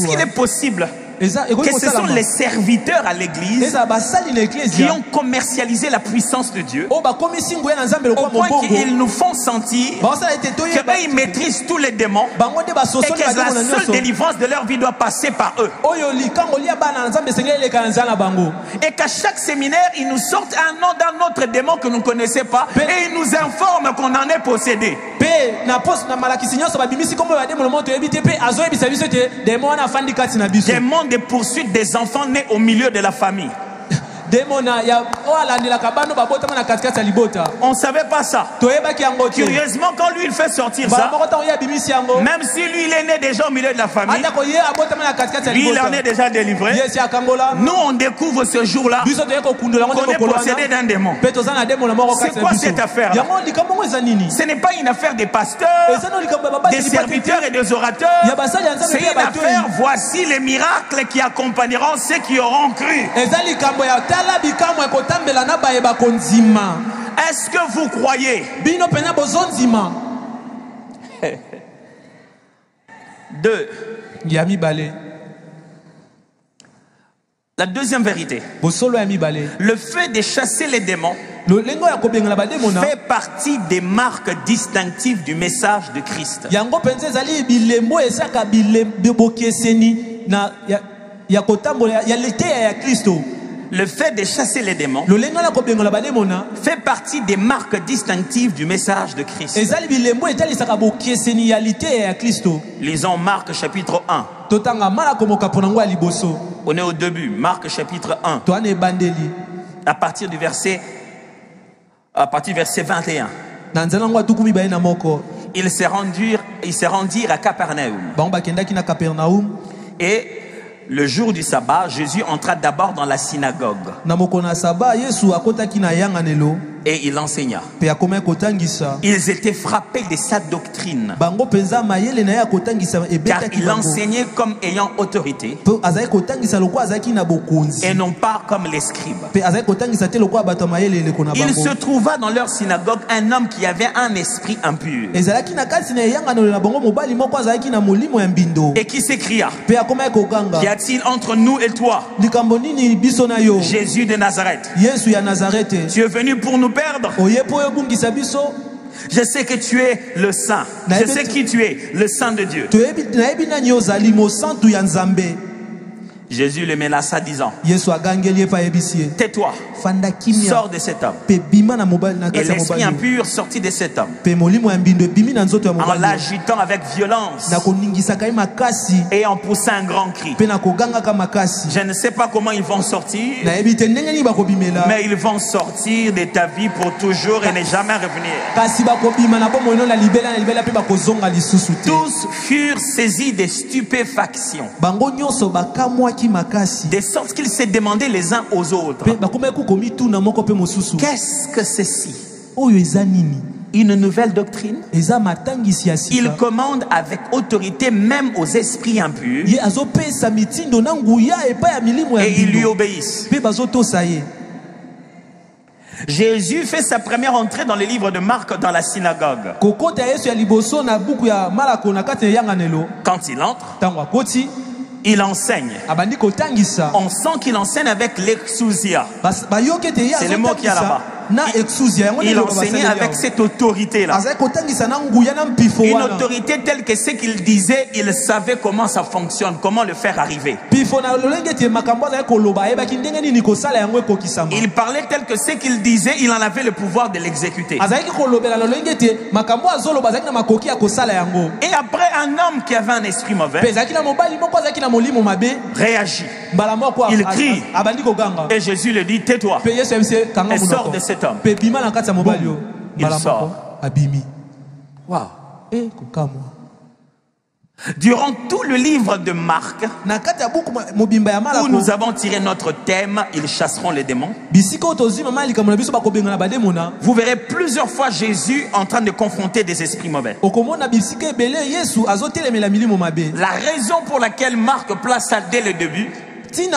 qu'il est possible que ce sont les serviteurs à l'église qui ont commercialisé la puissance de Dieu au point qu'ils nous font sentir qu'ils maîtrisent tous les démons et que la seule délivrance de leur vie doit passer par eux. Et qu'à chaque séminaire, ils nous sortent un nom d'un autre démon que nous ne connaissons pas et ils nous informent qu'on en est possédé. Démon de poursuite des enfants nés au milieu de la famille. On ne savait pas ça. Curieusement, quand lui il fait sortir ça, même si lui il est né déjà au milieu de la famille, lui il en est déjà délivré. Nous on découvre ce jour-là qu'on est possédé d'un démon. C'est quoi cette affaire? Ce n'est pas une affaire des pasteurs, des serviteurs et des orateurs. C'est une affaire, voici les miracles qui accompagneront ceux qui auront cru. Est-ce que vous croyez? Deux. La deuxième vérité. Le fait de chasser les démons fait partie des marques distinctives du message de Christ. Le fait de chasser les démons fait partie des marques distinctives du message de Christ. Lisons Marc chapitre 1. On est au début, Marc chapitre 1. À partir du verset 21. Ils se rendirent à Capernaum. Et le jour du sabbat, Jésus entra d'abord dans la synagogue. Et il enseigna. Ils étaient frappés de sa doctrine. Car il enseignait comme ayant autorité. Et non pas comme les scribes. Il se trouva dans leur synagogue un homme qui avait un esprit impur. Et qui s'écria: qu'y a-t-il entre nous et toi, Jésus de Nazareth? Tu es venu pour nous perdre? Je sais que tu es le Saint. Je sais qui tu es, le Saint de Dieu. Jésus le menaça disant: tais-toi, sors de cet homme. Et l'esprit impur sortit de cet homme en l'agitant avec violence et en poussant un grand cri. Je ne sais pas comment ils vont sortir, mais ils vont sortir de ta vie pour toujours et ne jamais revenir. Tous furent saisis de stupéfaction, de sorte qu'ils se demandaient les uns aux autres: qu'est-ce que ceci? Une nouvelle doctrine? Il commande avec autorité même aux esprits impurs et ils lui obéissent. Jésus fait sa première entrée dans le livre de Marc dans la synagogue. Quand il entre, il enseigne. On sent qu'il enseigne avec l'exousia. C'est le mot qu'il y a là-bas. Il enseignait avec cette autorité-là. Une autorité telle que ce qu'il disait, il savait comment ça fonctionne, comment le faire arriver. Il parlait tel que ce qu'il disait, il en avait le pouvoir de l'exécuter. Et après, un homme qui avait un esprit mauvais réagit. Il crie. Et Jésus lui dit: tais-toi et sors de cet homme. Boum. Il sort. Wow. Durant tout le livre de Marc, où nous avons tiré notre thème, ils chasseront les démons, vous verrez plusieurs fois Jésus en train de confronter des esprits mauvais. La raison pour laquelle Marc place ça dès le début, C'est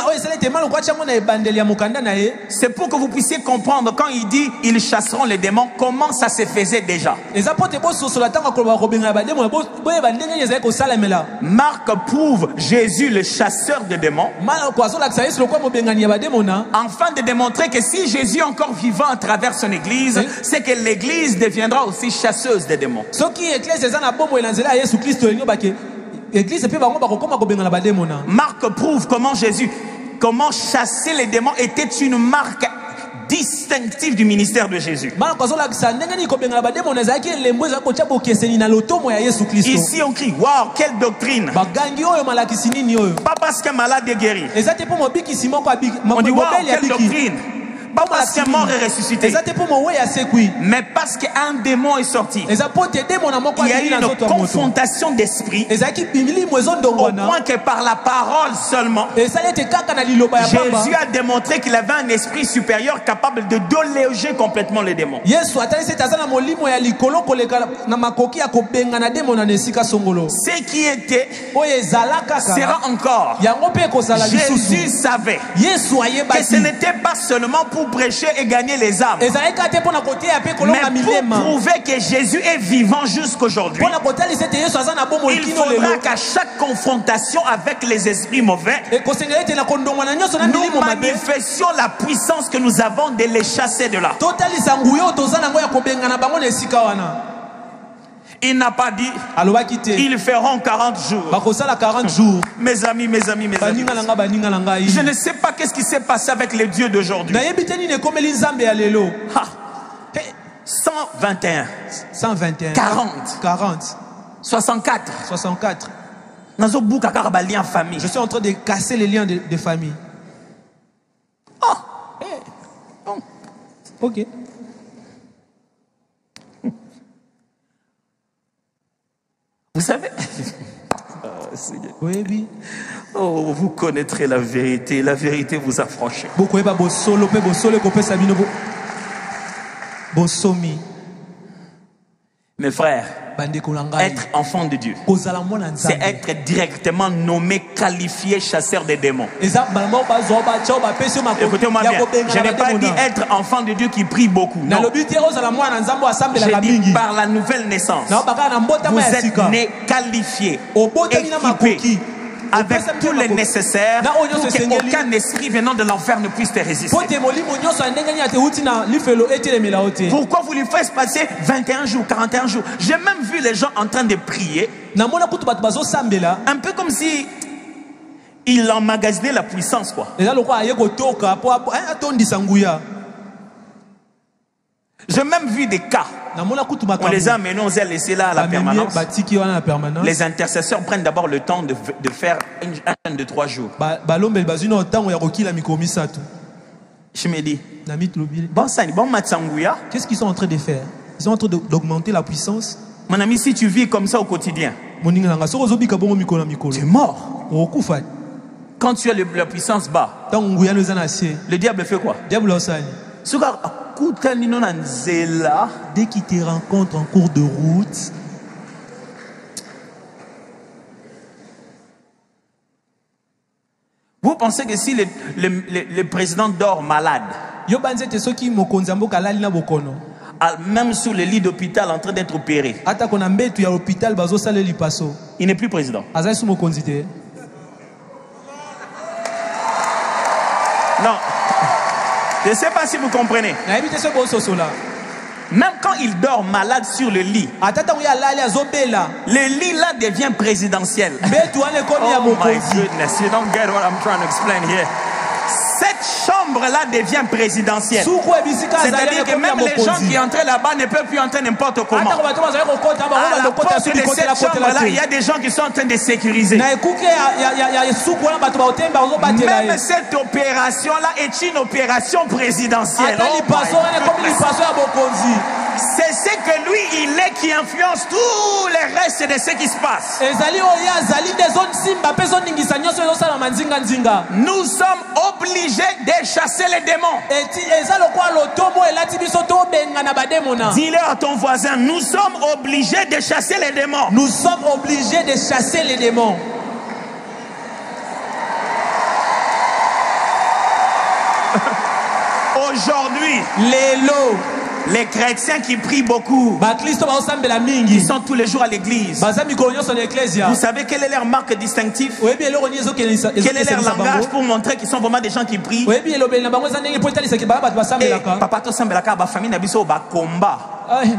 pour que vous puissiez comprendre quand il dit ils chasseront les démons, comment ça se faisait déjà. Marc prouve Jésus le chasseur de démons, afin de démontrer que si Jésus est encore vivant à travers son église, c'est que l'église deviendra aussi chasseuse de démons. Marc prouve comment chasser les démons était une marque distinctive du ministère de Jésus. Ici on crie, waouh, quelle doctrine! Pas parce qu'un malade est guéri. On dit, waouh, quelle doctrine! Pas parce qu'un mort est ressuscité, mais parce qu'un démon est sorti. Il y a eu une confrontation d'esprit au point que par la parole seulement, Jésus a démontré qu'il avait un esprit supérieur capable de déloger complètement les démons. Ce qui était sera encore. Jésus savait que ce n'était pas seulement pour prêcher et gagner les âmes, mais pour prouver que Jésus est vivant jusqu'aujourd'hui. Il faudra qu'à chaque confrontation avec les esprits mauvais, nous manifestions la puissance que nous avons de les chasser de là. Il n'a pas dit ils feront 40 jours. Mes amis. Je ne sais pas qu'est-ce qui s'est passé avec les dieux d'aujourd'hui. 121, 40, 64. Je suis en train de casser les liens de famille. Ok. Vous savez, oui. Oh, vous connaîtrez la vérité vous affranchit. Mes frères, être enfant de Dieu, c'est être directement nommé, qualifié chasseur des démons. Écoutez-moi bien, je n'ai pas dit être enfant de Dieu qui prie beaucoup. Non. J'ai dit par la nouvelle naissance, vous êtes né qualifié, équipé, avec tout le nécessaire pour qu'aucun esprit venant de l'enfer ne puisse te résister. Pourquoi vous lui faites passer 21 jours, 41 jours? J'ai même vu les gens en train de prier, un peu comme si il emmagasinaient la puissance, quoi. J'ai même vu des cas. On les a amenés, on les a laissés là à la permanence. Les intercesseurs prennent d'abord le temps de faire un de 3 jours. Je me dis, qu'est-ce qu'ils sont en train de faire? Ils sont en train d'augmenter la puissance. Mon ami, si tu vis comme ça au quotidien, tu es mort. Quand tu as la puissance bas, le diable fait quoi? Dès qu'il te rencontre en cours de route, vous pensez que si le président dort malade, même sous le lit d'hôpital en train d'être opéré, il n'est plus président? Non. Je ne sais pas si vous comprenez. Même quand il dort malade sur le lit, le lit là devient présidentiel. Oh my goodness, you don't get what I'm trying to explain here. Cette chambre-là devient présidentielle. C'est-à-dire que même les gens qui entrent là-bas ne peuvent plus entrer n'importe comment. À la porte de cette chambre-là, il y a des gens qui sont en train de sécuriser. Même cette opération-là est une opération présidentielle. C'est ce que lui, il est qui influence tout le reste de ce qui se passe. Nous sommes obligés de chasser les démons. Dis-le à ton voisin, nous sommes obligés de chasser les démons. Nous sommes obligés de chasser les démons. Aujourd'hui, les chrétiens qui prient beaucoup, ils sont tous les jours à l'église. Vous savez quelle est leur marque distinctive? Quel est leur langage pour montrer qu'ils sont vraiment des gens qui prient?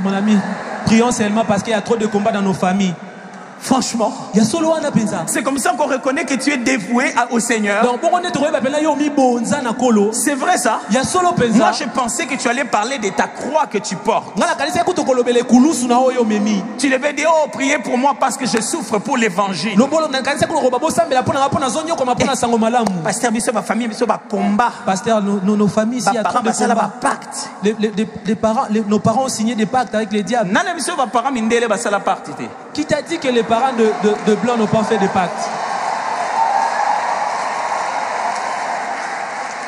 Mon ami, prions seulement parce qu'il y a trop de combats dans nos familles. Franchement, c'est comme ça qu'on reconnaît que tu es dévoué au Seigneur. C'est vrai ça. Moi je pensais que tu allais parler de ta croix que tu portes. Tu devais dire, oh, priez pour moi parce que je souffre pour l'évangile. Pasteur, ma famille, ma combat. Pasteur, nos familles, ici, il y a trop de combats. Nos parents ont signé des pactes avec les diables. Qui t'a dit que les parents de blanc n'ont pas fait de pacte?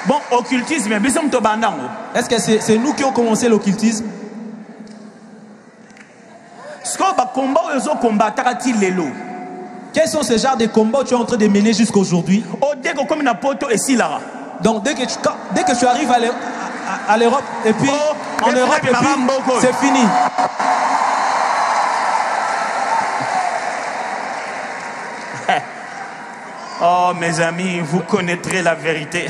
Bon, occultisme, est-ce que c'est nous qui avons commencé l'occultisme? Quels sont ces genres de combats que tu es en train de mener jusqu'à aujourd'hui? Donc dès que tu arrives à l'Europe et puis en Europe et puis c'est fini. Oh mes amis, vous connaîtrez la vérité.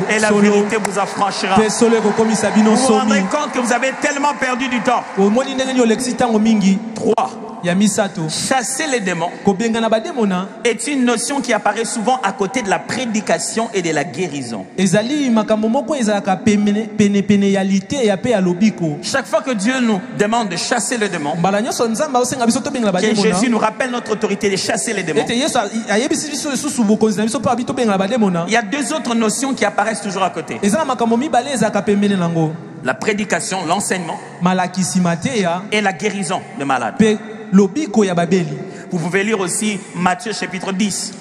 Et la vérité vous affranchira. Vous vous rendrez compte que vous avez tellement perdu du temps. 3. Chasser les démons est une notion qui apparaît souvent à côté de la prédication et de la guérison. Chaque fois que Dieu nous demande de chasser les démons, que Jésus nous rappelle notre autorité de chasser les démons, il y a deux autres notions qui apparaissent toujours à côté. La prédication, l'enseignement et la guérison des malades. Vous pouvez lire aussi Matthieu chapitre 10.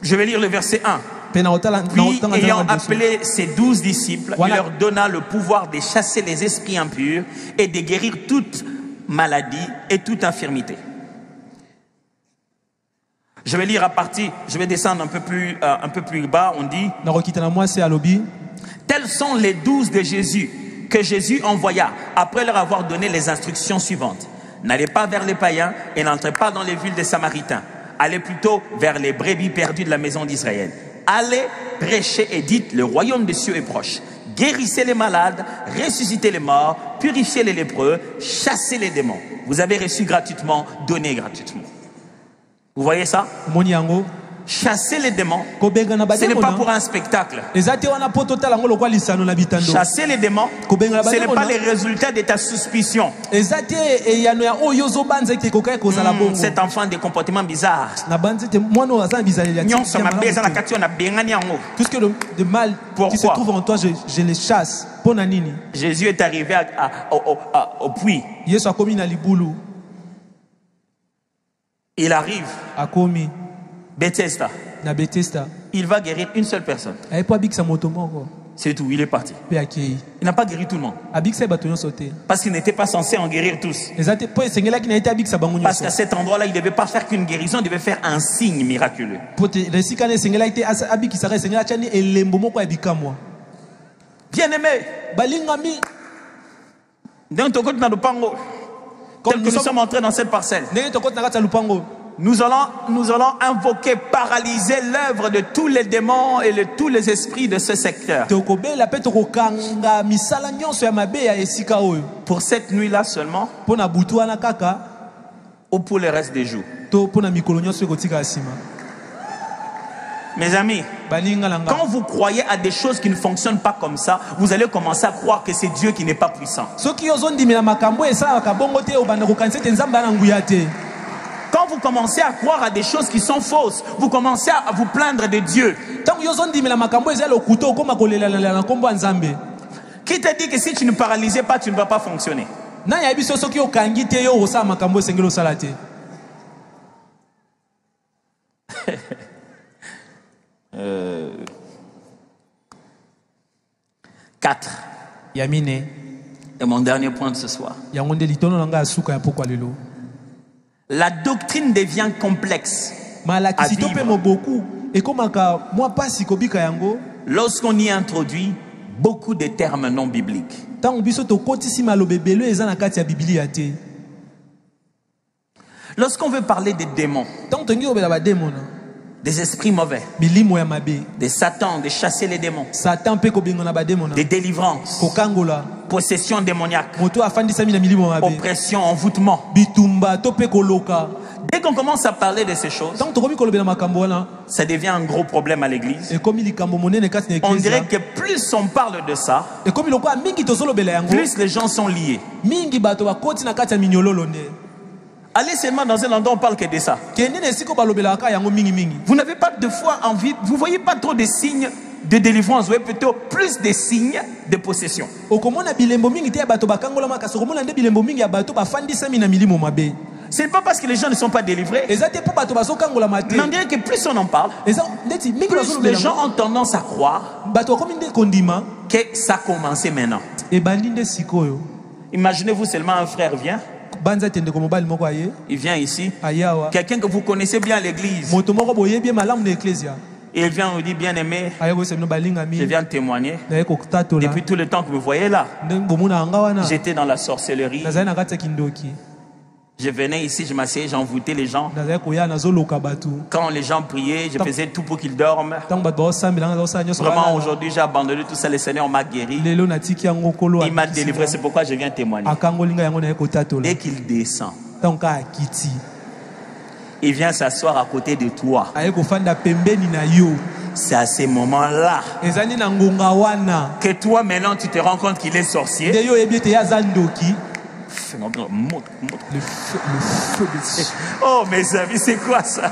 Je vais lire le verset 1. Puis, ayant appelé ses 12 disciples, il leur donna le pouvoir de chasser les esprits impurs et de guérir toute maladie et toute infirmité. Je vais lire je vais descendre un peu plus bas. On dit: tels sont les 12 de Jésus que Jésus envoya après leur avoir donné les instructions suivantes. N'allez pas vers les païens et n'entrez pas dans les villes des Samaritains. Allez plutôt vers les brebis perdues de la maison d'Israël. Allez, prêchez et dites: le royaume des cieux est proche. Guérissez les malades, ressuscitez les morts, purifiez les lépreux, chassez les démons. Vous avez reçu gratuitement, donnez gratuitement. Vous voyez ça? Chasser les démons, ce n'est pas pour un spectacle. Chasser les démons, ce n'est pas les résultats de ta suspicion. Cet enfant a des comportements bizarres. Tout ce que de mal qui se trouve en toi, je les chasse. Jésus est arrivé au puits. Il arrive Bethesda. Il va guérir une seule personne. C'est tout, il est parti. Il n'a pas guéri tout le monde. Parce qu'il n'était pas censé en guérir tous. Parce qu'à cet endroit-là, il ne devait pas faire qu'une guérison, il devait faire un signe miraculeux. Bien-aimé, tel que nous sommes entrés dans cette parcelle, nous allons invoquer, paralyser l'œuvre de tous les démons et de tous les esprits de ce secteur. Pour cette nuit-là seulement, ou pour le reste des jours. Mes amis, quand vous croyez à des choses qui ne fonctionnent pas comme ça, vous allez commencer à croire que c'est Dieu qui n'est pas puissant. Quand vous commencez à croire à des choses qui sont fausses, vous commencez à vous plaindre de Dieu. Qui t'a dit que si tu ne paralysais pas, tu ne vas pas fonctionner? 4. Et mon dernier point de ce soir. La doctrine devient complexe Lorsqu'on y introduit beaucoup de termes non bibliques. Lorsqu'on veut parler des démons, des esprits mauvais, de Satan, de chasser les démons, des délivrances, possession démoniaque, oppression, envoûtement. Dès qu'on commence à parler de ces choses, ça devient un gros problème à l'église. On dirait que plus on parle de ça, plus les gens sont liés. Allez seulement dans un endroit où on parle que de ça. Vous n'avez pas de fois envie, vous ne voyez pas trop de signes de délivrance, vous voyez plutôt plus de signes de possession. Ce n'est pas parce que les gens ne sont pas délivrés, mais on dirait que plus on en parle, plus les gens ont tendance à croire que ça a commencé maintenant. Imaginez-vous seulement un frère vient. Il vient ici. Quelqu'un que vous connaissez bien à l'église. Et il vient vous dire, bien aimé, je viens témoigner. Depuis tout le temps que vous voyez là, j'étais dans la sorcellerie. Je venais ici, je m'asseyais, j'envoûtais les gens. Quand les gens priaient, je faisais tout pour qu'ils dorment. Vraiment, aujourd'hui, j'ai abandonné tout ça. Le Seigneur m'a guéri. Il m'a délivré. C'est pourquoi je viens témoigner. Dès qu'il descend, il vient s'asseoir à côté de toi. C'est à ces moments-là que toi, maintenant, tu te rends compte qu'il est sorcier. Le feu de Dieu. Oh mes amis, c'est quoi ça?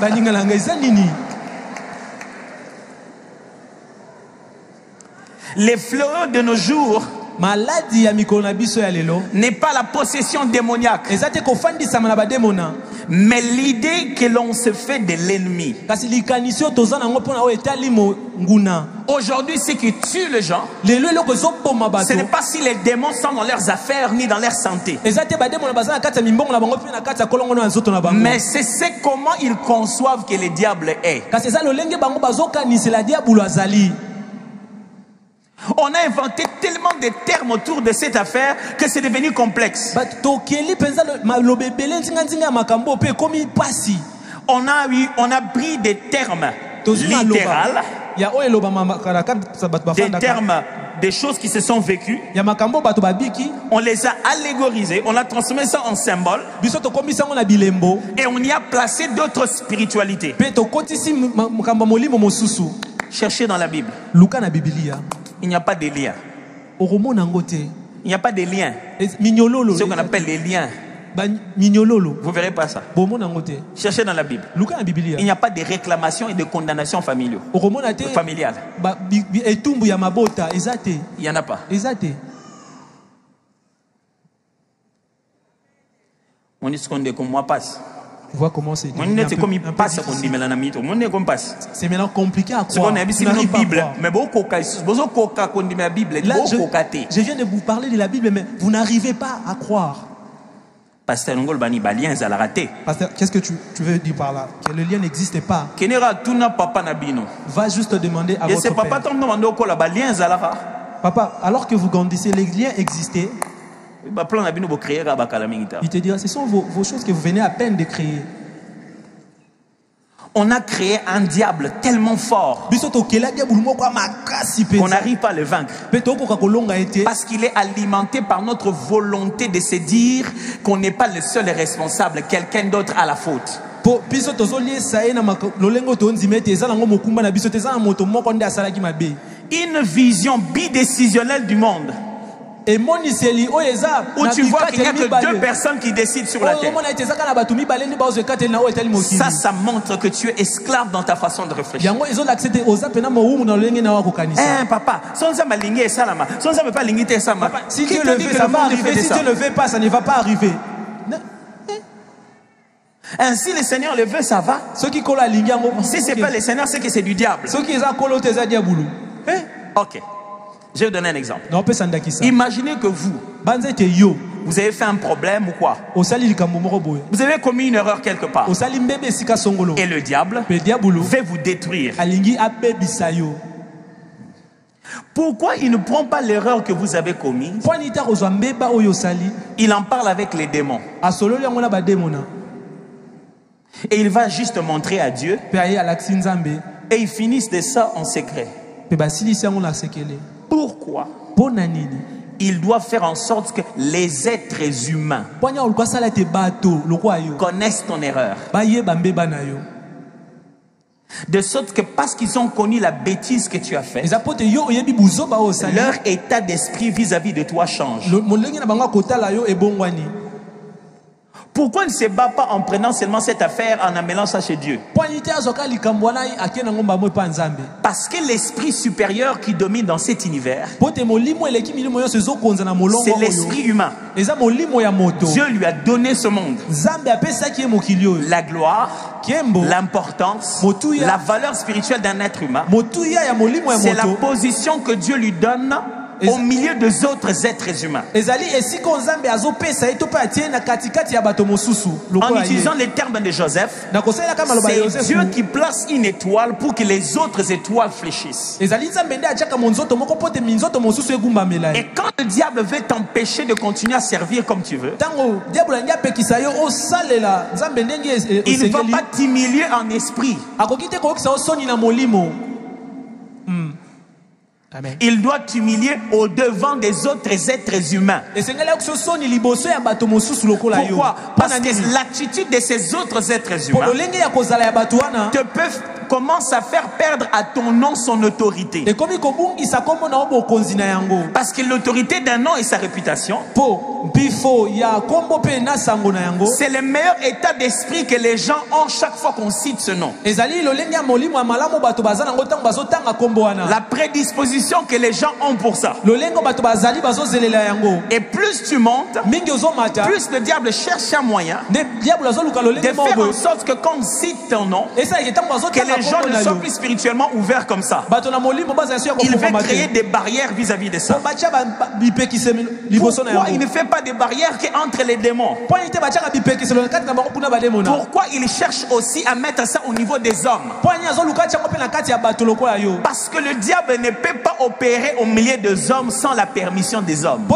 Les fléaux de nos jours n'est pas la possession démoniaque, mais l'idée que l'on se fait de l'ennemi. Aujourd'hui, ce qui tue les gens, ce n'est pas si les démons sont dans leurs affaires ni dans leur santé, mais c'est comment ils conçoivent que le diable est. On a inventé tellement de termes autour de cette affaire que c'est devenu complexe. On a pris des termes littéraux, des termes, des choses qui se sont vécues. On les a allégorisés, on a transformé ça en symbole. Et on y a placé d'autres spiritualités. Cherchez dans la Bible. Il n'y a pas de lien. Il n'y a pas de lien. Ce qu'on appelle les liens. Vous ne verrez pas ça. Cherchez dans la Bible. Il n'y a pas de réclamation et de condamnation familiale. Il n'y en a pas. On dit ce qu'on dit comme moi passe. Voir comment c'est. C'est maintenant compliqué à croire. Là, je viens de vous parler de la Bible, mais vous n'arrivez pas à croire. Pasteur, qu'est-ce que tu veux dire par là? Que le lien n'existe pas. Va juste demander à votre père. Papa, alors que vous grandissez, les liens existaient. Il te dira, ce sont vos choses que vous venez à peine de créer. On a créé un diable tellement fort qu'on n'arrive pas à le vaincre. Parce qu'il est alimenté par notre volonté de se dire qu'on n'est pas le seul responsable, quelqu'un d'autre a la faute. Une vision bidécisionnelle du monde. Où tu vois qu'il n'y a que deux personnes qui décident sur la terre. Ça montre que tu es esclave dans ta façon de réfléchir. Papa, si Dieu le veut, ça va arriver. Si Dieu ne le veut pas, ça ne va pas arriver. Ainsi le Seigneur le veut, ça va. Si ce n'est pas le Seigneur, c'est que c'est du diable. Ok. Je vais vous donner un exemple. Imaginez que vous Vous avez fait un problème ou quoi? Vous avez commis une erreur quelque part. Et le diable veut vous détruire. Pourquoi il ne prend pas l'erreur que vous avez commise? Il en parle avec les démons. Et il va juste montrer à Dieu. Et ils finissent de ça en secret. Pourquoi? Il doit faire en sorte que les êtres humains connaissent ton erreur. De sorte que parce qu'ils ont connu la bêtise que tu as faite, leur état d'esprit vis-à-vis de toi change. Pourquoi il ne se bat pas en prenant seulement cette affaire en amenant ça chez Dieu? Parce que l'esprit supérieur qui domine dans cet univers, c'est l'esprit humain. Dieu lui a donné ce monde. La gloire, l'importance, la valeur spirituelle d'un être humain, c'est la position que Dieu lui donne au milieu des autres êtres humains. En utilisant les termes de Joseph, c'est Dieu qui place une étoile pour que les autres étoiles fléchissent. Et quand le diable veut t'empêcher de continuer à servir comme tu veux, il ne va pas t'humilier en esprit. Amen. Il doit t'humilier au devant des autres êtres humains. Pourquoi? Parce que l'attitude de ces autres êtres humains te peuvent commence à faire perdre à ton nom son autorité. Parce que l'autorité d'un nom et sa réputation, c'est le meilleur état d'esprit que les gens ont chaque fois qu'on cite ce nom. La prédisposition que les gens ont pour ça. Et plus tu montes, plus le diable cherche un moyen de faire en sorte que quand on cite ton nom, que les gens ne sont plus spirituellement ouverts comme ça. Il veut créer des barrières vis-à-vis de ça. Pourquoi il ne fait pas des barrières entre les démons? Pourquoi il cherche aussi à mettre ça au niveau des hommes? Parce que le diable ne peut pas opérer au milieu des hommes sans la permission des hommes.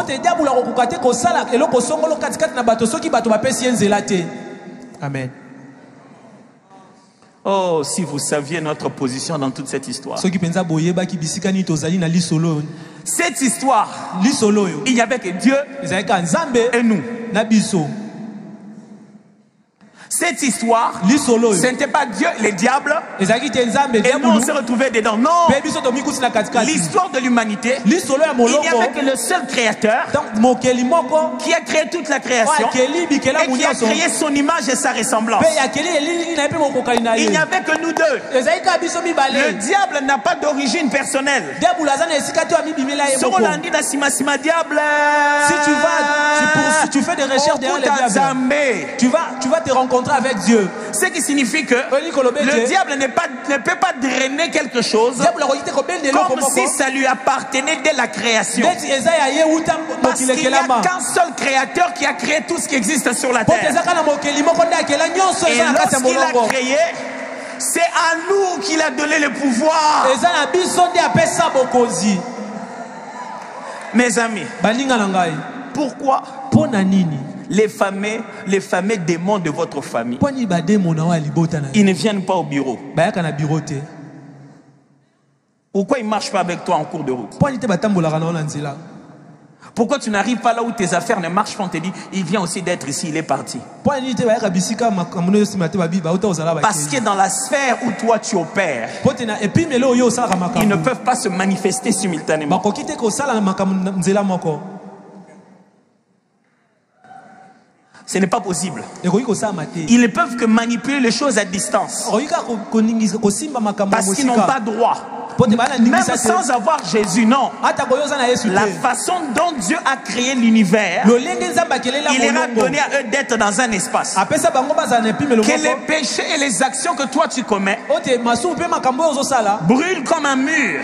Amen. Oh, si vous saviez notre position dans toute cette histoire. Cette histoire, il n'y avait que Dieu et nous. Cette histoire, ce n'était pas Dieu, les diables, et nous on s'est retrouvés dedans. Non, l'histoire de l'humanité, il n'y avait que le seul créateur qui a créé toute la création et qui a créé son image et sa ressemblance. Il n'y avait que nous deux. Le diable n'a pas d'origine personnelle. Si tu fais des recherches derrière les diables, tu vas te rencontrer avec Dieu. Ce qui signifie que le diable ne peut pas drainer quelque chose comme si ça lui appartenait dès la création. Parce qu'il n'y a qu'un seul créateur qui a créé tout ce qui existe sur la terre. Et lorsqu'il a créé, c'est à nous qu'il a donné le pouvoir. Mes amis, pourquoi les fameux démons de votre famille, ils ne viennent pas au bureau? Pourquoi ils ne marchent pas avec toi en cours de route? Pourquoi tu n'arrives pas là où tes affaires ne marchent pas? On te dit, il vient aussi d'être ici, il est parti. Parce que dans la sphère où toi tu opères, ils ne peuvent pas se manifester simultanément. Ce n'est pas possible. Ils ne peuvent que manipuler les choses à distance. Parce qu'ils n'ont pas droit Même sans avoir Jésus, non. La façon dont Dieu a créé l'univers, il leur a donné à eux d'être dans un espace. Que les péchés et les actions que toi tu commets brûlent comme un mur.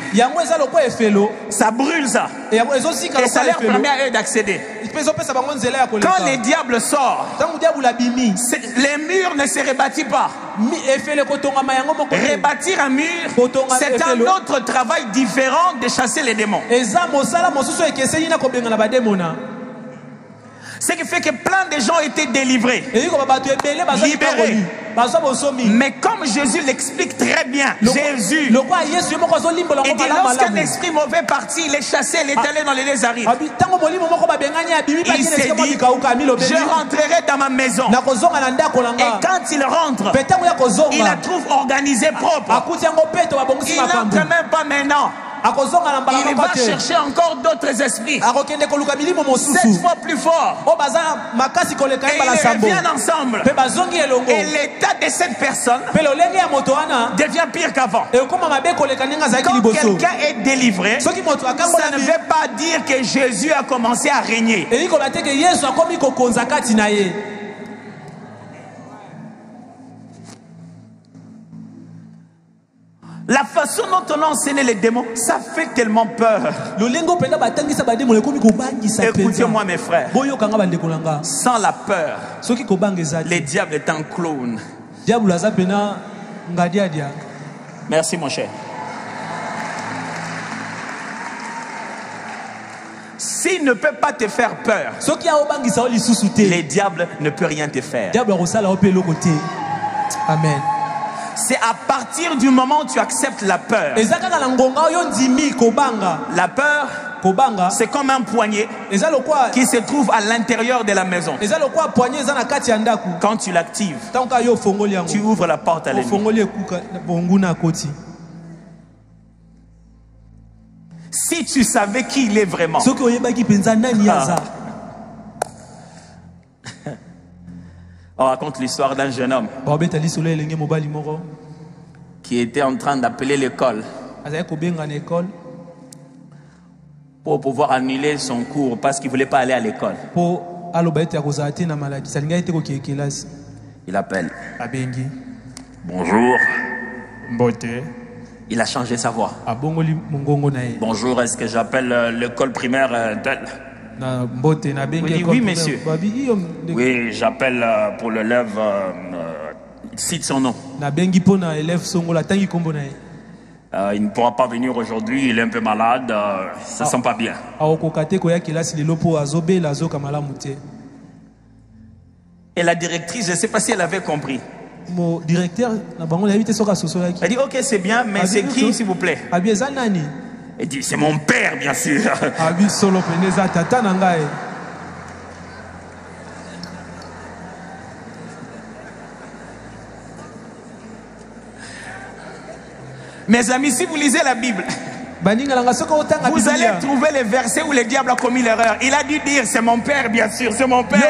Ça brûle ça. Et ça leur permet à eux d'accéder. Quand les diables sortent, les murs ne se rebâtissent pas. Rebâtir un mur, c'est un autre travail différent de chasser les démons. Ce qui fait que plein de gens étaient délivrés, libérés. Mais comme Jésus l'explique très bien, Jésus, il dit lorsqu'un esprit mauvais parti, il est chassé, il est allé dans les lézards. Il s'est dit, je rentrerai dans ma maison. Et quand il rentre, il la trouve organisée propre. Il n'entre même pas maintenant. Il va chercher encore d'autres esprits, 7 fois plus fort. Et ils reviennent ensemble. Et l'état de cette personne devient pire qu'avant. Quand quelqu'un est délivré, ça ne veut pas dire que Jésus a commencé à régner. La façon dont on a enseigné les démons, ça fait tellement peur. Écoutez-moi mes frères, sans la peur, les diables est un clown. Merci mon cher. S'il ne peut pas te faire peur, les diables ne peuvent rien te faire. Amen. C'est à partir du moment où tu acceptes la peur. La peur, c'est comme un poignet qui se trouve à l'intérieur de la maison. Quand tu l'actives, tu ouvres la porte à l'ennemi. Si tu savais qui il est vraiment, on raconte l'histoire d'un jeune homme qui était en train d'appeler l'école pour pouvoir annuler son cours parce qu'il ne voulait pas aller à l'école. Il appelle. Bonjour. Il a changé sa voix. Bonjour, est-ce que j'appelle l'école primaire telle? Oui, monsieur. Oui, j'appelle pour l'élève. Cite son nom. Il ne pourra pas venir aujourd'hui, il est un peu malade, ça ne sent pas bien. Et la directrice, je ne sais pas si elle avait compris. Elle dit ok, c'est bien, mais c'est qui s'il vous plaît? Elle dit c'est mon père, bien sûr. Mes amis, si vous lisez la Bible, vous allez trouver les versets où le diable a commis l'erreur. Il a dû dire c'est mon père, bien sûr, c'est mon père. Si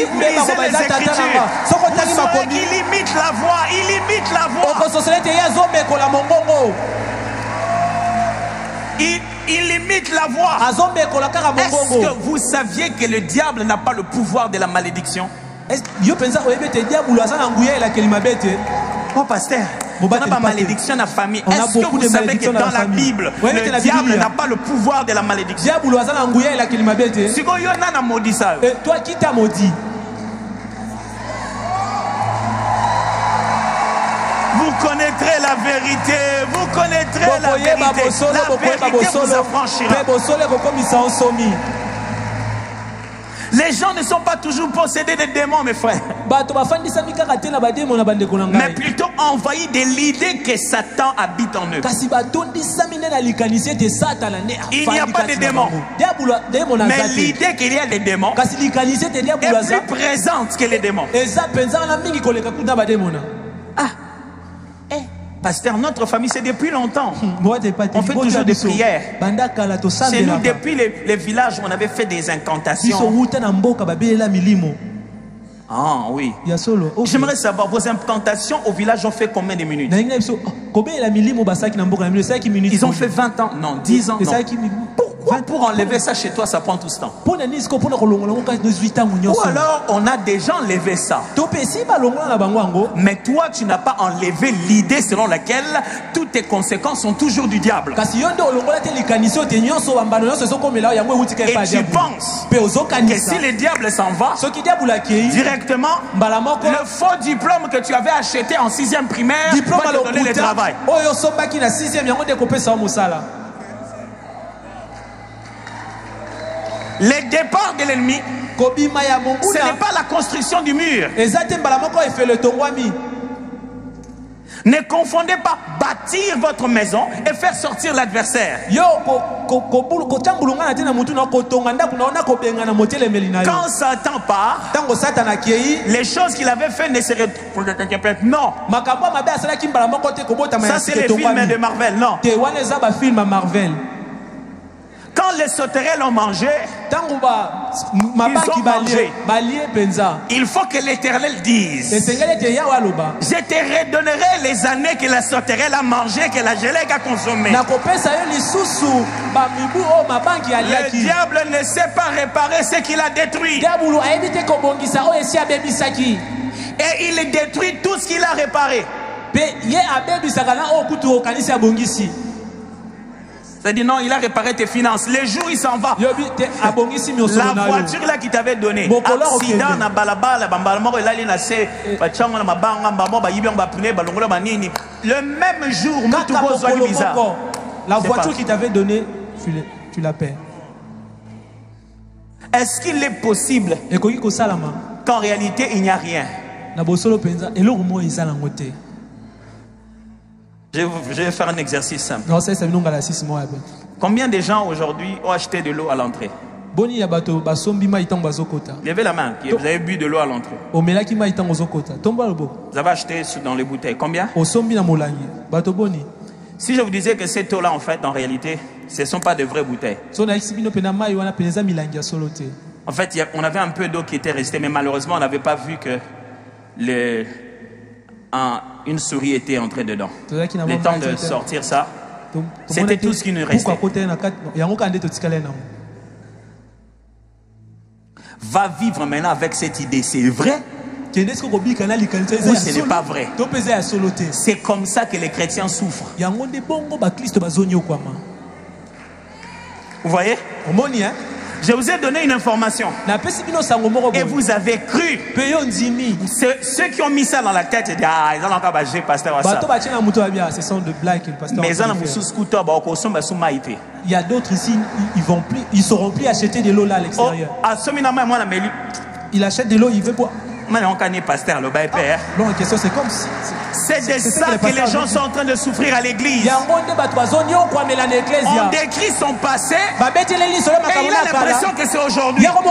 vous lisez les Écritures, vous saurez qu'il imite la voix. Il imite la voix. Il imite la voix. Est-ce que vous saviez que le diable n'a pas le pouvoir de la malédiction? Oh pasteur, on n'a pas malédiction dans la famille. Est-ce que vous savez que dans la Bible, le diable n'a pas le pouvoir de la malédiction? Si vous avez maudit ça. Toi qui t'as maudit? Vous connaîtrez la vérité. Vous connaîtrez la vérité. La vérité vous affranchira. Les gens ne sont pas toujours possédés de démons, mes frères. Mais plutôt envahis de l'idée que Satan habite en eux. Il n'y a pas de démons. Mais l'idée qu'il y a des démons est plus présente que les démons. Ah. Pasteur, notre famille, c'est depuis longtemps. On fait toujours des prières. C'est nous, depuis les villages, on avait fait des incantations. Ah oui. J'aimerais savoir, vos implantations au village ont fait combien de minutes? Ils ont fait 20 ans, non, 10 ans. Non. Pourquoi pour enlever ça chez toi, ça prend tout ce temps? Ou alors, on a déjà enlevé ça. Mais toi, tu n'as pas enlevé l'idée selon laquelle toutes tes conséquences sont toujours du diable. Et tu penses que si le diable s'en va, directement, le faux diplôme que tu avais acheté en 6e primaire va te donner le travail. Le départ de l'ennemi, ce n'est pas la construction du mur. Ne confondez pas bâtir votre maison et faire sortir l'adversaire. Quand Satan part, les choses qu'il avait fait ne se répètent. Non. Ça c'est les films de Marvel. Non. Quand les sauterelles ont mangé, ils ont mangé. Il faut que l'Éternel dise: je te redonnerai les années que la sauterelle a mangé, que la gelée a consommé. Le diable ne sait pas réparer ce qu'il a détruit. Et il détruit tout ce qu'il a réparé. C'est-à-dire non, il a réparé tes finances. Les jours il s'en va. La voiture là qui t'avait donné. Accident na balabala, le même jour, la voiture qui t'avait donné, tu la perds. Est-ce qu'il est possible qu'en réalité il n'y a rien? Je vais faire un exercice simple. Combien de gens aujourd'hui ont acheté de l'eau à l'entrée? Levez la main, vous avez bu de l'eau à l'entrée. Vous avez acheté dans les bouteilles. Combien? Si je vous disais que cette eau-là, en fait, en réalité, ce ne sont pas de vraies bouteilles. En fait, on avait un peu d'eau qui était restée, mais malheureusement, on n'avait pas vu que une souris était entrée dedans. Le temps de sortir ça, c'était tout ce qui nous restait. Va vivre maintenant avec cette idée. C'est vrai ou ce n'est pas vrai? C'est comme ça que les chrétiens souffrent. Vous voyez? Je vous ai donné une information. Et vous avez cru. Ceux qui ont mis ça dans la tête, ils disent: ah, ils ont encore bagé pasteur. Ce sont de blagues. Mais il y a d'autres ici, ils ne sauront plus acheter de l'eau là à l'extérieur. Il achète de l'eau, il veut boire. Non, la question c'est comme si. C'est de ça que les gens sont en train de souffrir à l'église. On décrit son passé et il a l'impression que c'est aujourd'hui. Les gens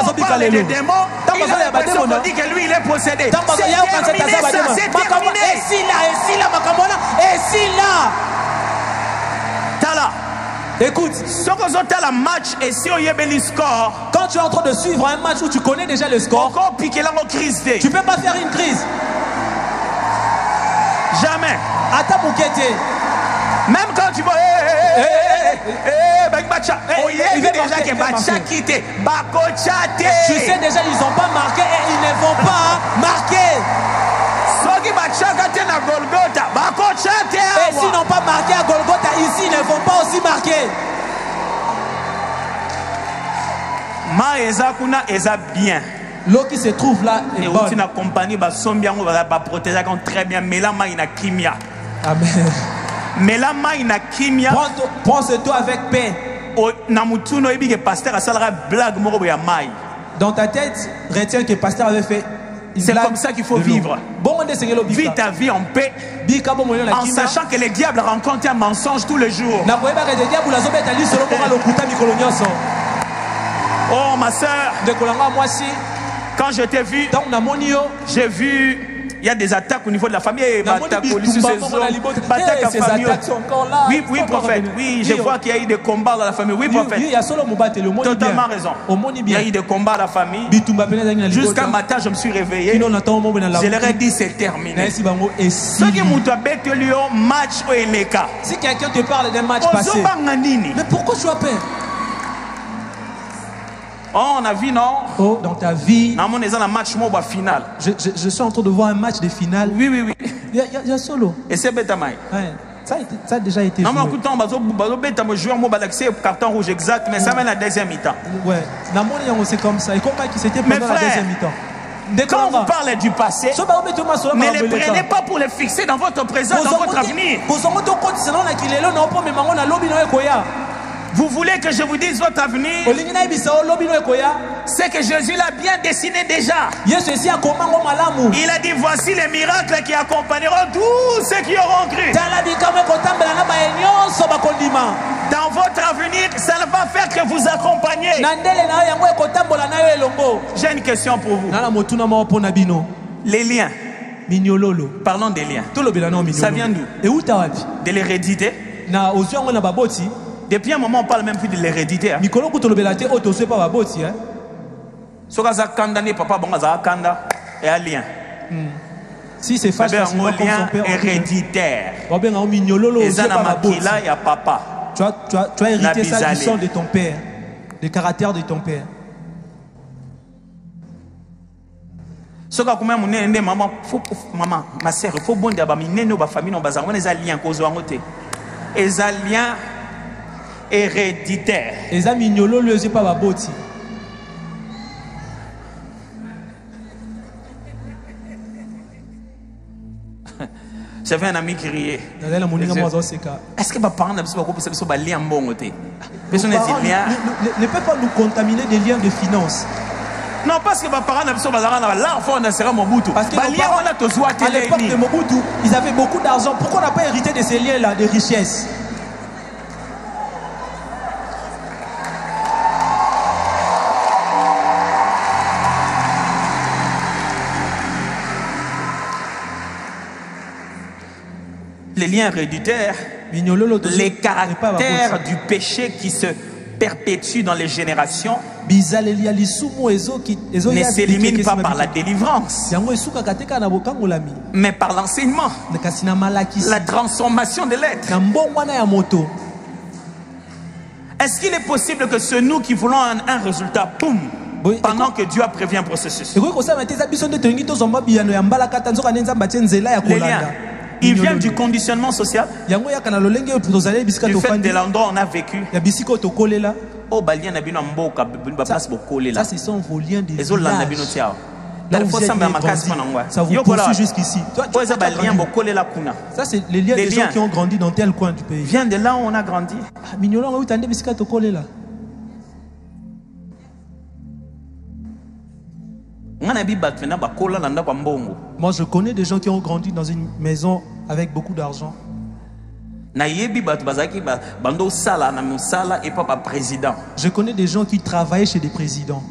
ont parlé des démons, il a l'impression qu'on dit que lui il est possédé. C'est terminé, ça c'est terminé. Et si là Tala. Écoute, quand tu es en train de suivre un match où tu connais déjà le score, tu ne peux pas faire une crise. Jamais. Même quand tu vois, tu sais déjà ils n'ont pas marqué et ils ne vont pas marquer. Et s'ils n'ont pas marqué à Golgotha, ici ils ne vont pas aussi marquer. Bien. L'eau qui se trouve là est bonne. Amen. Prends ce eau avec paix. Dans ta tête, retiens que le pasteur avait fait. C'est comme ça qu'il faut vivre. Vis ta vie en paix, en sachant que le diable rencontre un mensonge tous les jours. Oh ma soeur, quand je t'ai vu, j'ai vu il y a des attaques au niveau de la famille. Oui, oui, prophète. Oui, je vois qu'il y a eu des combats dans la famille. Oui, prophète. Totalement raison. Il y a eu des combats dans la famille. Jusqu'à matin, je me suis réveillé. Je leur ai dit, c'est terminé. Si quelqu'un te parle d'un match passé, mais pourquoi tu as peur? Oh, on a vu, non? Oh, dans ta vie. Final. Je suis en train de voir un match de finale. Oui, oui, oui. Il y a solo. Et c'est Betamai. Ouais. Ça a déjà été joué. Non, mais joué un carton rouge exact, mais ça mène la deuxième mi-temps. Ouais. C'est comme ça. Et comment c'était pendant la deuxième mi-temps? Quand vous parlez du passé, ne les prenez pas pour les fixer dans votre présent, dans votre avenir. Vous voulez que je vous dise votre avenir? C'est que Jésus l'a bien dessiné déjà. Il a dit, voici les miracles qui accompagneront tous ceux qui auront cru. Dans votre avenir, ça va faire que vous accompagnez. J'ai une question pour vous. Les liens. Parlons des liens. Ça vient d'où? De l'hérédité. Depuis un moment, on parle même plus de l'hérédité. Si c'est fâche, lien héréditaire. Tu as hérité ça du sang de ton père, du caractère de ton père. Maman, ma sœur, il faut bon d'abord ma famille, lien héréditaire. J'avais un ami qui riait. Est-ce que mes parents ne peut pas nous contaminer des liens de finances? Non, parce que mes parents ne sont pas l'argent, on sera Mobutu. Parce qu'à l'époque de Mobutu, ils avaient beaucoup d'argent. Pourquoi on n'a pas hérité de ces liens-là, de richesses? Les liens héréditaires, les caractères du péché qui se perpétuent dans les générations ne s'éliminent pas par la délivrance, mais par l'enseignement, la transformation de l'être. Est-ce qu'il est possible que ce nous qui voulons un résultat, boum, pendant que Dieu a prévu un processus? Les liens, ils viennent du conditionnement social, du fait de l'endroit où on a vécu. Ça, ce sont vos liens de village. Là où vous êtes né, ça vous poursuit jusqu'ici. Ça, c'est les liens des gens qui ont grandi dans tel coin du pays. Vient de là où on a grandi. Moi, je connais des gens qui ont grandi dans une maison avec beaucoup d'argent. Je connais des gens qui travaillaient chez des présidents.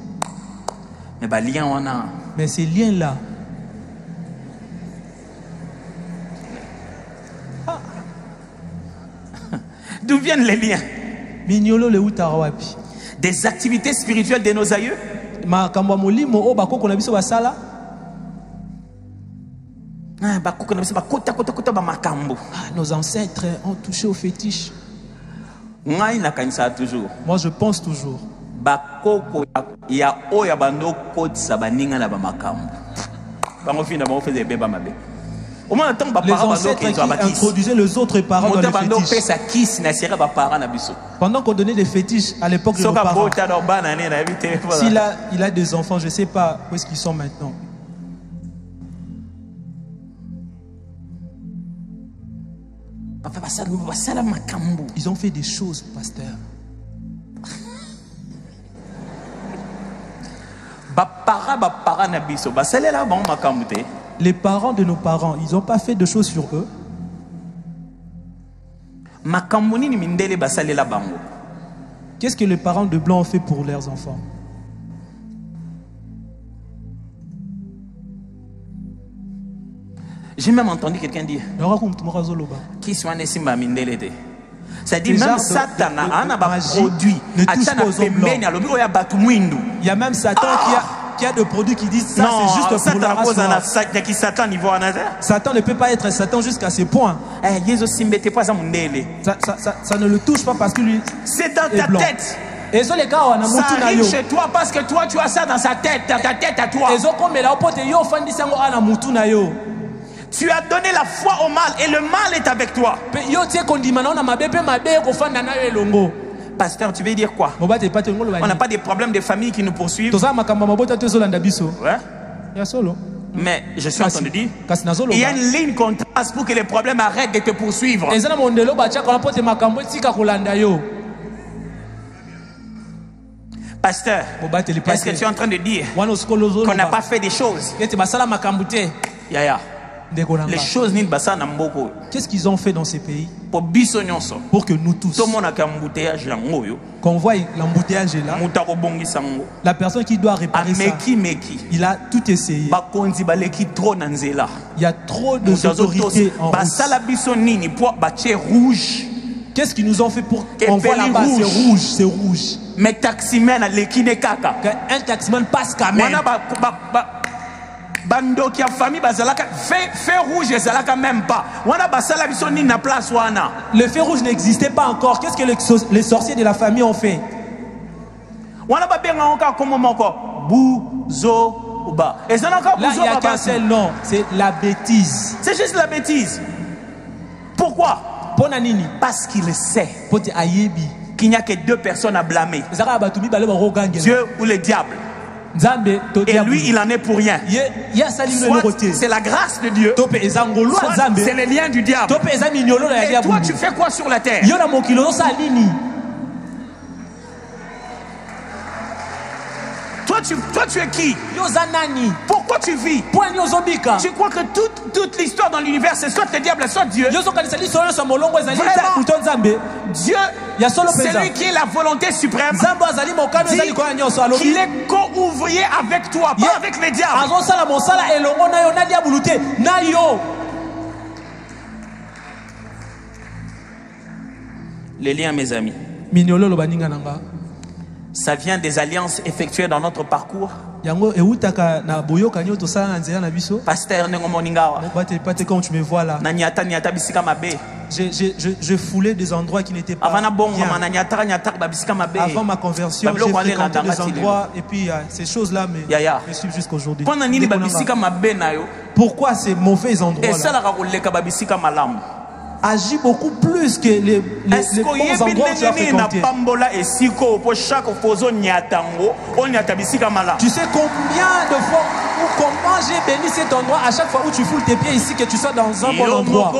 Mais ces liens-là, d'où viennent les liens? Des activités spirituelles de nos aïeux. Nos ancêtres ont touché au fétiche. Moi, je pense toujours. Les ancêtres qui introduisaient les autres parents dans les fétiches. Pendant qu'on donnait des fétiches à l'époque de nos parents. Il a des enfants, je ne sais pas où est-ce qu'ils sont maintenant. Ils ont fait des choses, pasteur. Les parents de nos parents, ils n'ont pas fait de choses sur eux. Qu'est-ce que les parents de blanc ont fait pour leurs enfants? J'ai même entendu quelqu'un dire qui soit né simba mindelete. C'est-à-dire même Satan a un produit. Il y a même Satan qui a des produits qui disent ça c'est juste pour la race noire. Satan ne peut pas être Satan jusqu'à ce point. Ça ne le touche pas parce que lui c'est dans ta tête. Et ça arrive chez toi parce que toi tu as ça dans sa tête, dans ta tête à toi. Tu as donné la foi au mal et le mal est avec toi. Pasteur, tu veux dire quoi? On n'a pas des problèmes de famille qui nous poursuivent. Ouais. Mais je suis en train de dire, il y a une ligne qu'on trace pour que les problèmes arrêtent de te poursuivre. Pasteur, est-ce que tu es en train de dire qu'on n'a pas fait des choses? Les choses qu'est-ce qu'ils ont fait dans ces pays pour que nous tous qu'on voit l'embouteillage est là, la personne qui doit réparer ça, il a tout essayé. Il y a trop de autorités en rouge. Qu'est-ce qu'ils nous ont fait pour qu'on voit là-bas? C'est rouge, c'est rouge. Mais taximen un taximan passe quand même. Bando qui a famille bazalaka feu rouge ezalaka même pas. Wana basala biso ni na place wana. Le feu rouge n'existait pas encore. Qu'est-ce que les sorciers de la famille ont fait? Wana ba benga encore comme moko buzo uba. Là il y a qu'un seul nom, c'est la bêtise. C'est juste la bêtise. Pourquoi? Parce qu'il sait qu'il n'y a que deux personnes à blâmer. Dieu ou le diable. Et lui, il en est pour rien. C'est la grâce de Dieu, c'est le lien du diable. Et toi, tu fais quoi sur la terre? Toi, tu es qui? Pourquoi tu vis? Tu crois que toute l'histoire dans l'univers, c'est soit le diable, soit Dieu? Dieu, c'est lui qui est la volonté suprême, qu'il est co-ouvrier avec toi, pas avec les diables. Les liens, mes amis, ça vient des alliances effectuées dans notre parcours. Pasteur, comme tu me vois là, je foulais des endroits qui n'étaient pas bien. Avant ma conversion, j'ai fréquenté des endroits et puis ces choses-là me suivent jusqu'aujourd'hui. Pourquoi ces mauvais endroits là agit beaucoup plus que les bons endroits que tu as fréquentés. Tu sais combien de fois ou comment j'ai béni cet endroit à chaque fois où tu foules tes pieds ici, que tu sois dans un bon endroit.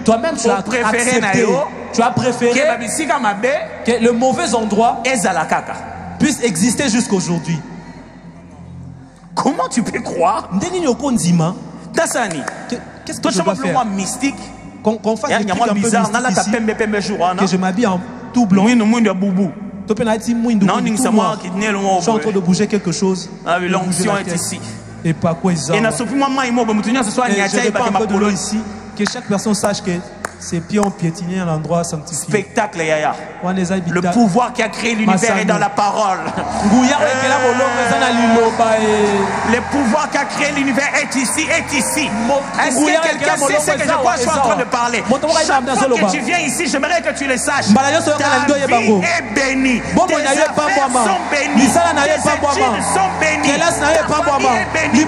Toi-même tu as accepté, tu as préféré que le mauvais endroit puisse exister jusqu'aujourd'hui. Comment tu peux croire? Qu'est-ce que je dois faire? Mystique. Qu'on fasse des trucs un peu mystiques ici, que je m'habille en tout blanc. Je suis en train de bouger quelque chose. L'onction est ici. Et pas quoi ils ont. Et je répands un peu de l'eau ici. Que chaque personne sache que ses pieds ont piétiné un endroit sanctifié. Spectacle, Yaya. Le pouvoir qui a créé l'univers est dans la parole. Le pouvoir qui a créé l'univers est ici, est ici. Est-ce que quelqu'un sait ce que je suis en train de parler? Chaque fois que tu viens ici, j'aimerais que tu le saches. Ta vie est bénie. Tes affaires sont bénies. Tes études sont bénies. Ta famille est bénie.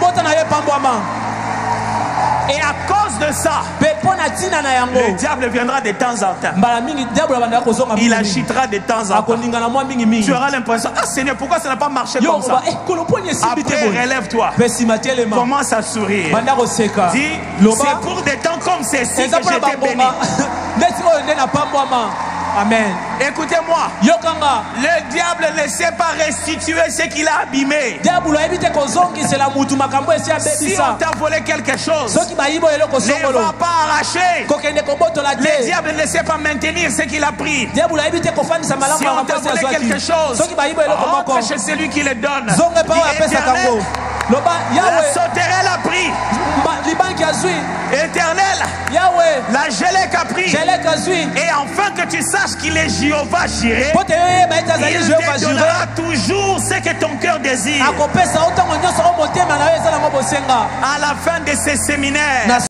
Et à cause de ça, le diable viendra de temps en temps. Il agitera de temps en temps. Tu auras l'impression, ah Seigneur, pourquoi ça n'a pas marché comme ça? Après, relève-toi. Commence à sourire. Dis, c'est pour des temps comme ceci que j'étais béni. Amen. Écoutez-moi. Le diable ne sait pas restituer ce qu'il a abîmé. Si on t'a volé quelque chose, ne va pas arracher. Le diable ne sait pas maintenir ce qu'il a pris. Si on t'a volé quelque chose, rentre chez celui qui le donne. Je sauterai la pris. Éternel, Yahweh, la Gélec a pris. Et enfin que tu saches qu'il est Jéhovah Jireh, il te donnera toujours ce que ton cœur désire. À la fin de ces séminaires,